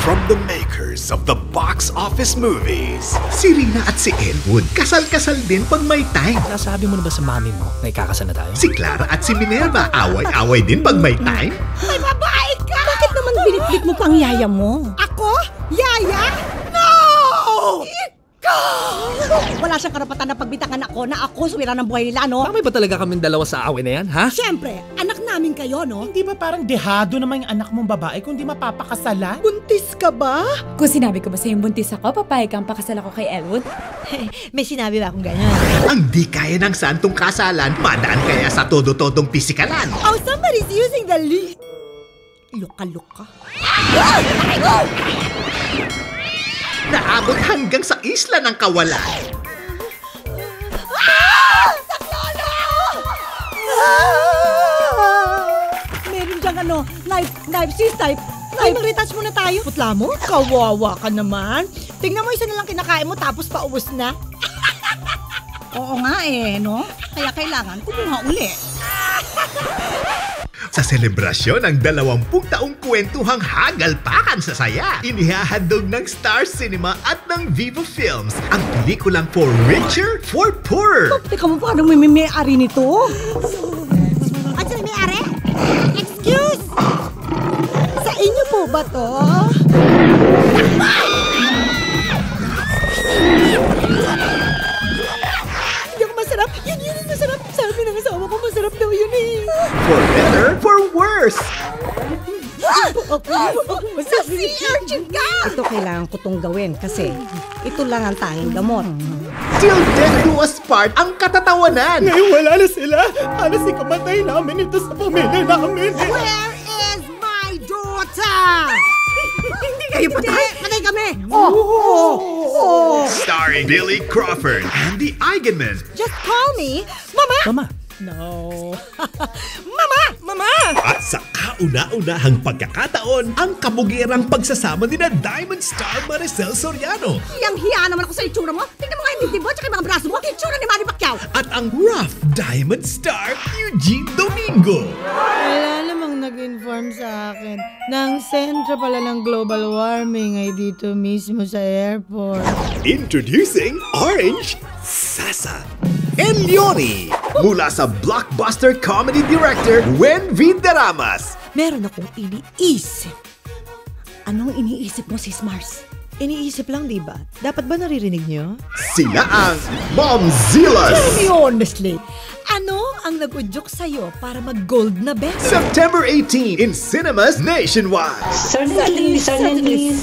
From the makers of the box office movies. Si Rina at si Elwood, kasal-kasal din pag may time. Nasabi mo na ba sa mami mo na ikakasal na tayo? Si Clara at si Minerva, away-away din pag may time. Ay, babae ka! Bakit naman binitbit mo pang yaya mo? Ako? Yaya? No! Wala siyang karapatan na pagbitangan ako na ako suwira ng buhay nila, no? Bakit ba talaga kaming dalawa sa away na yan, ha? Siyempre, anak namin kayo, no? Hindi ba parang dehado naman yung anak mong babae kung di mapapakasalan? Buntis ka ba? Kung sinabi ko ba sa'yo buntis ako, papayag kang pakasal ako kay Elwood? May sinabi ba akong ganyan? Ang di kaya ng santong kasalan, madaan kaya sa todo-todong pisikalan. Oh, somebody's using the Luka-luka. Naabot hanggang sa isla ng kawalan. Meron diyang knife, sis, knife. Ay, mag-retouch muna tayo. Putla mo? Kawawa ka naman. Tingnan mo, isa na lang kinakain mo tapos paubos na. Oo nga no? Kaya kailangan kumuha uli. Sa selebrasyon ng 20 taong kwentuhang hagalpakan sa saya, inihahandog ng Star Cinema at ng Vivo Films ang pelikulang For Richer, For Poorer. Teka mo, paano may-ari nito? At sila may-ari? Excuse! Sa inyo po ba to? Hindi ako masarap. Yun yung masarap. Sabi ng asawa ko, masarap daw yun eh. For better, for worse. Sa sea urchin ka! Ito kailangan ko tong gawin kasi ito lang ang tanging gamot. Till death do us part ang katatawanan. Ngayon wala na sila. Halos ikamatay namin ito sa pamilya namin. Where is my daughter? Hindi kayo patay! Patay kami! Starring Billy Crawford, Andy Eigenman, Just call me Mama! Mama, No. Mama! at sa kauna-unahang pagkakataon, ang kabugirang pagsasama nina Diamond Star Maricel Soriano Hiyang-hiya naman ako sa itsura mo. Tingnan mo nga yung dibdib mo at yung mga braso mo. Itsura ni Manny Pacquiao. at ang rough Diamond Star Eugene Domingo. Wala namang nag-inform sa akin na ang sentro pala ng global warming ay dito mismo sa airport. introducing Orange Sasa and Leonie. Mula sa blockbuster comedy director Wen Vidaramas. Meron akong iniisip. Anong iniisip mo, Sis Mars? Iniisip lang, di ba? Dapat ba naririnig niyo? Sila ang Momzillas. Tell me honestly, ano ang nag-udyok sa'yo para mag-gold na best? September 18 in cinemas nationwide. Certainly.